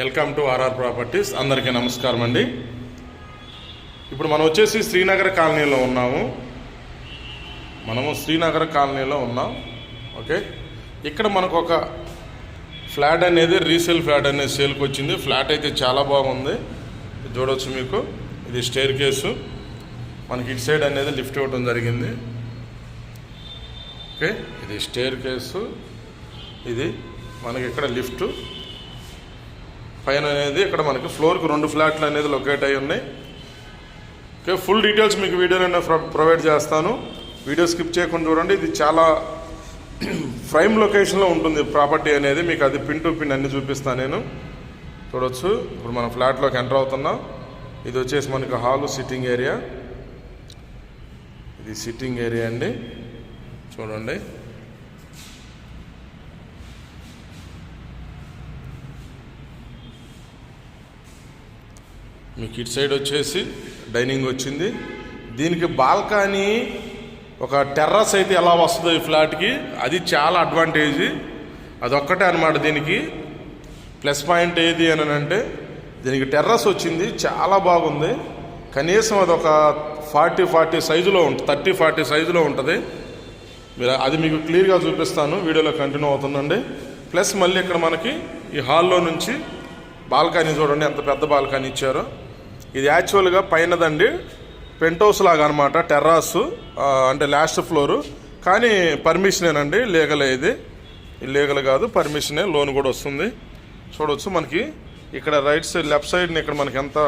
Welcome to RR properties. అందరికీ నమస్కారం అండి. ఇప్పుడు మనం వచ్చేసి శ్రీనగర్ కాలనీలో ఉన్నాము. శ్రీనగర్ కాలనీలో ఉన్నాం. ఓకే, ఇక్కడ మనకు ఒక ఫ్లాట్ అనేది రీసేల్ ఫ్లాట్ అనేది సేల్కి వచ్చింది. ఫ్లాట్ అయితే చాలా బాగుంది, చూడవచ్చు మీకు. ఇది స్టేర్ కేసు, మనకి ఇటు సైడ్ అనేది లిఫ్ట్ ఇవ్వడం జరిగింది. ఓకే, ఇది స్టేర్ కేసు, ఇది మనకి ఇక్కడ లిఫ్ట్ పైన అనేది ఇక్కడ మనకి ఫ్లోర్కి 2 ఫ్లాట్లు అనేది లొకేట్ అయి ఉన్నాయి. ఓకే, ఫుల్ డీటెయిల్స్ మీకు వీడియోలో ప్రొవైడ్ చేస్తాను. వీడియో స్కిప్ చేయకుండా చూడండి. ఇది చాలా ప్రైమ్ లొకేషన్లో ఉంటుంది ప్రాపర్టీ అనేది. మీకు అది పిన్ టు పిన్ అన్ని చూపిస్తాను నేను. చూడవచ్చు, ఇప్పుడు మనం ఫ్లాట్లోకి ఎంటర్ అవుతున్నాం. ఇది వచ్చేసి మనకి హాలు, సిట్టింగ్ ఏరియా. ఇది సిట్టింగ్ ఏరియా అండి, చూడండి. మీకు ఇటు సైడ్ వచ్చేసి డైనింగ్ వచ్చింది. దీనికి బాల్కనీ, ఒక టెర్రస్ అయితే ఎలా వస్తుందో ఈ ఫ్లాట్కి, అది చాలా అడ్వాంటేజ్. అదొక్కటే అనమాట దీనికి ప్లస్ పాయింట్. ఏది అని అంటే దీనికి టెర్రస్ వచ్చింది, చాలా బాగుంది. కనీసం అదొక 40 సైజులో ఉంటుంది, 30-40 సైజులో ఉంటుంది. అది మీకు క్లియర్గా చూపిస్తాను, వీడియోలో కంటిన్యూ అవుతుందండి. ప్లస్ మళ్ళీ ఇక్కడ మనకి ఈ హాల్లో నుంచి బాల్కనీ చూడండి, ఎంత పెద్ద బాల్కనీ ఇచ్చారో. ఇది యాక్చువల్గా పైనదండి, పెంట్ హౌస్ లాగా అనమాట. టెర్రాసు అంటే లాస్ట్ ఫ్లోరు, కానీ పర్మిషనేనండి, లీగలే. ఇది ఇల్లీగల్ కాదు, పర్మిషనే, లోన్ కూడా వస్తుంది. చూడవచ్చు మనకి ఇక్కడ రైట్ సైడ్, లెఫ్ట్ సైడ్ని ఇక్కడ మనకి ఎంత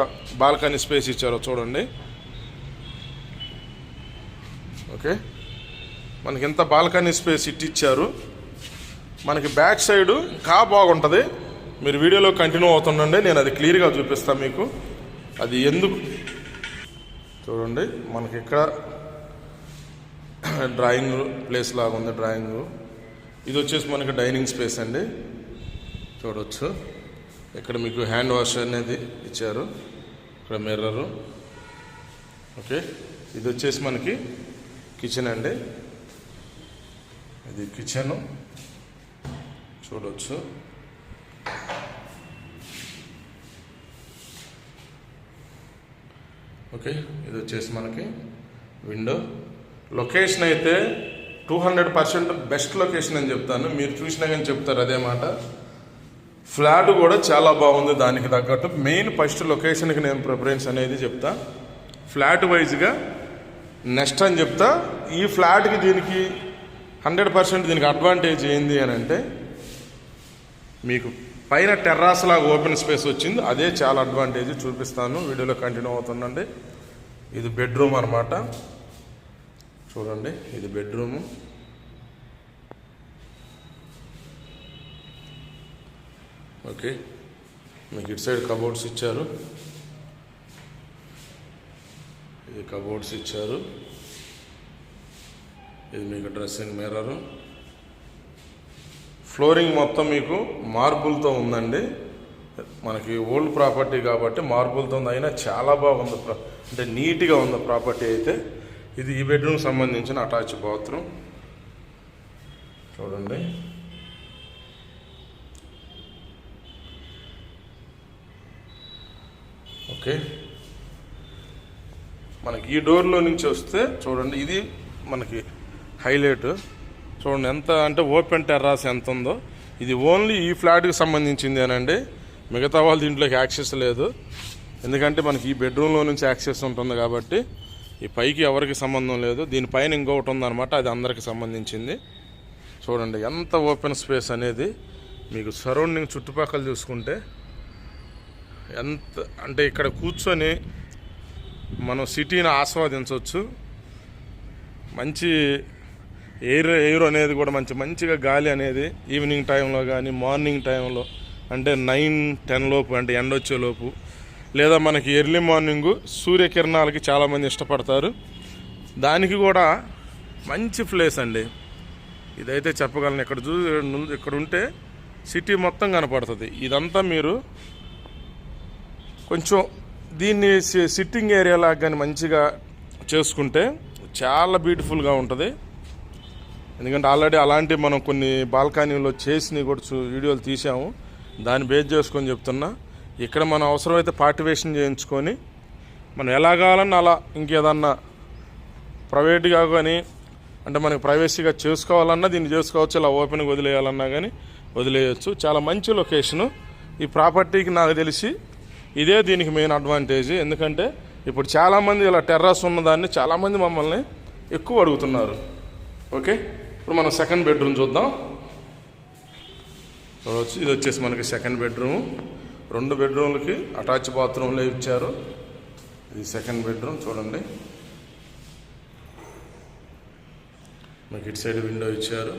బాల్కనీ స్పేస్ ఇచ్చారో చూడండి. ఓకే, మనకి ఎంత బాల్కనీ స్పేస్ ఇచ్చారు. మనకి బ్యాక్ సైడ్ ఇంకా బాగుంటుంది. మీరు వీడియోలో కంటిన్యూ అవుతుండండి, నేను అది క్లియర్గా చూపిస్తాను మీకు. అది ఎందుకు చూడండి, మనకి ఇక్కడ డ్రాయింగ్ ప్లేస్ లాగా ఉంది. డ్రాయింగ్ ఇది వచ్చేసి మనకి డైనింగ్ స్పేస్ అండి, చూడవచ్చు. ఇక్కడ మీకు హ్యాండ్ వాష్ అనేది ఇచ్చారు, ఇక్కడ మిర్రరు. ఓకే, ఇది వచ్చేసి మనకి కిచెన్ అండి. ఇది కిచెను, చూడవచ్చు. ఓకే, ఇది వచ్చేసి మనకి విండో. లొకేషన్ అయితే 200% బెస్ట్ లొకేషన్ అని చెప్తాను. మీరు చూసినా కానీ చెప్తారు అదే మాట. ఫ్లాట్ కూడా చాలా బాగుంది, దానికి తగ్గట్టు. మెయిన్ ఫస్ట్ లొకేషన్కి నేను ప్రిఫరెన్స్ అనేది చెప్తా, ఫ్లాట్ వైజ్గా నెక్స్ట్ అని చెప్తా. ఈ ఫ్లాట్కి దీనికి 100% దీనికి అడ్వాంటేజ్ ఏంది అని అంటే, మీకు పైన టెర్రాస్ లాగా ఓపెన్ స్పేస్ వచ్చింది, అదే చాలా అడ్వాంటేజ్. చూపిస్తాను, వీడియోలో కంటిన్యూ అవుతుందండి. ఇది బెడ్రూమ్ అనమాట, చూడండి. ఇది బెడ్రూము. ఓకే, మీకు ఇటు సైడ్ కబోర్డ్స్ ఇచ్చారు. ఇది కబోర్డ్స్ ఇచ్చారు. ఇది మీకు డ్రెస్సింగ్ మిర్రరు. ఫ్లోరింగ్ మొత్తం మీకు మార్బుల్తో ఉందండి. మనకి ఓల్డ్ ప్రాపర్టీ కాబట్టి మార్బుల్తో ఉంది, అయినా చాలా బాగుంది, అంటే నీట్గా ఉంది ప్రాపర్టీ అయితే. ఇది ఈ బెడ్రూమ్ సంబంధించిన అటాచ్ బాత్రూమ్, చూడండి. ఓకే, మనకి ఈ డోర్లో నుంచి వస్తే చూడండి, ఇది మనకి హైలైట్. చూడండి ఎంత అంటే ఓపెన్ టెర్రాస్ ఎంత ఉందో. ఇది ఓన్లీ ఈ ఫ్లాట్కి సంబంధించింది అనండి, మిగతా వాళ్ళు దీంట్లోకి యాక్సెస్ లేదు. ఎందుకంటే మనకి ఈ బెడ్రూమ్లో నుంచి యాక్సెస్ ఉంటుంది కాబట్టి ఈ పైకి ఎవరికి సంబంధం లేదు. దీనిపైన ఇంకొకటి ఉందన్నమాట, అది అందరికి సంబంధించింది. చూడండి ఎంత ఓపెన్ స్పేస్ అనేది. మీకు సరౌండింగ్ చుట్టుపక్కల చూసుకుంటే ఎంత అంటే ఇక్కడ కూర్చొని మనం సిటీని ఆస్వాదించవచ్చు. మంచి ఎయిర్ అనేది కూడా మంచిగా గాలి అనేది ఈవినింగ్ టైంలో కానీ మార్నింగ్ టైంలో, అంటే 9-10 లోపు, అంటే ఎండ వచ్చేలోపు, లేదా మనకి ఎర్లీ మార్నింగు సూర్యకిరణాలకి చాలామంది ఇష్టపడతారు. దానికి కూడా మంచి ప్లేస్ అండి ఇదైతే చెప్పగలను. ఇక్కడ ఉంటే సిటీ మొత్తం కనపడుతుంది. ఇదంతా మీరు కొంచెం దీన్ని సిట్టింగ్ ఏరియా లాగా కానీ మంచిగా చేసుకుంటే చాలా బ్యూటిఫుల్గా ఉంటుంది. ఎందుకంటే ఆల్రెడీ అలాంటి మనం కొన్ని బాల్కనీలో చేసినవి కూడా వీడియోలు తీసాము. దాన్ని బేస్ చేసుకొని చెప్తున్నా. ఇక్కడ మనం అవసరమైతే పార్టివేషన్ చేయించుకొని మనం ఎలా కావాలన్నా అలా ఇంకేదన్నా ప్రైవేట్గా కానీ అంటే మనకి ప్రైవసీగా చేసుకోవాలన్నా దీన్ని చేసుకోవచ్చు, ఇలా ఓపెన్గా వదిలేయాలన్నా కానీ వదిలేయచ్చు. చాలా మంచి లొకేషను ఈ ప్రాపర్టీకి. నాకు తెలిసి ఇదే దీనికి మెయిన్ అడ్వాంటేజ్. ఎందుకంటే ఇప్పుడు చాలామంది ఇలా టెర్రస్ ఉన్నదాన్ని చాలామంది మమ్మల్ని ఎక్కువ అడుగుతున్నారు. ఓకే, ఇప్పుడు మనం సెకండ్ బెడ్రూమ్ చూద్దాం. చూడవచ్చు, ఇది వచ్చేసి మనకి సెకండ్ బెడ్రూమ్. 2 బెడ్రూమ్లకి అటాచ్ బాత్రూమ్లో ఇచ్చారు. ఇది సెకండ్ బెడ్రూమ్ చూడండి. మనకి ఇటు సైడ్ విండో ఇచ్చారు.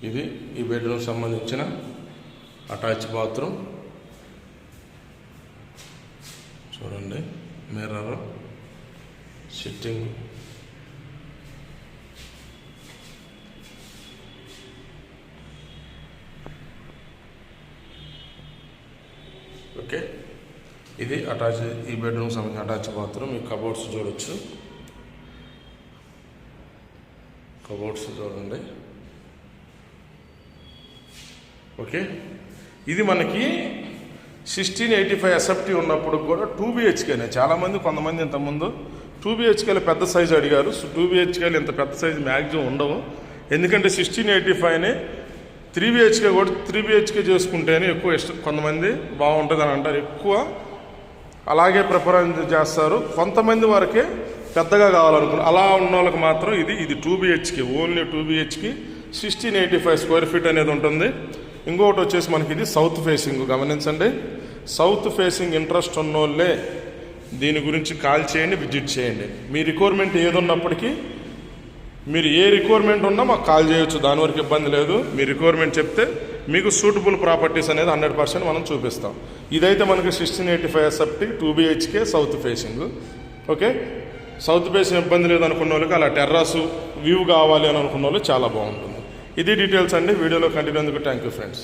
ఇది ఈ బెడ్రూమ్ సంబంధించిన అటాచ్ బాత్రూమ్ చూడండి. Mirror, sitting, okay. ఇది అటాచ్, ఈ బెడ్రూమ్ సంబంధించిన అటాచ్ బాత్రూమ్. ఈ కబోర్డ్స్ చూడొచ్చు, కబోర్డ్స్ చూడండి. ఓకే, ఇది మనకి 1685 ఎస్ఎఫ్టీ ఉన్నప్పుడు కూడా 2 BHKనే. చాలామంది కొంతమంది ఇంతకుముందు 2 BHKలు పెద్ద సైజు అడిగారు. 2 BHKలు ఇంత పెద్ద సైజు మ్యాక్సిమం ఉండవు. ఎందుకంటే 1685ని 3 BHK కూడా 3 BHK చేసుకుంటేనే ఎక్కువ ఇష్టం. కొంతమంది బాగుంటుంది అని అంటారు, ఎక్కువ అలాగే ప్రిఫరెన్స్ చేస్తారు. కొంతమంది వరకే పెద్దగా కావాలనుకున్నారు. అలా ఉన్న వాళ్ళకి మాత్రం ఇది 2 BHK, only 2 BHK 1685 square feet అనేది ఉంటుంది. ఇంకొకటి వచ్చేసి మనకి ఇది సౌత్ ఫేసింగ్. గమనించండి, సౌత్ ఫేసింగ్ ఇంట్రెస్ట్ ఉన్నోళ్ళే దీని గురించి కాల్ చేయండి, విజిట్ చేయండి. మీ రిక్వైర్మెంట్ ఏది ఉన్నప్పటికీ మీరు ఏ రిక్వైర్మెంట్ ఉన్నా మాకు కాల్ చేయొచ్చు, దాని వరకు ఇబ్బంది లేదు. మీ రిక్వైర్మెంట్ చెప్తే మీకు సూటబుల్ ప్రాపర్టీస్ అనేది 100% మనం చూపిస్తాం. ఇదైతే మనకి 1685 SFT 2 BHK south facing. Okay, south facing ఇబ్బంది లేదు అనుకున్న వాళ్ళకి, అలా టెర్రస్ వ్యూ కావాలి అని అనుకున్న వాళ్ళు చాలా బాగుంటుంది. ఇది డీటెయిల్స్ అండి. వీడియోలో కంటిన్యూ అందుకు థ్యాంక్ యూ ఫ్రెండ్స్.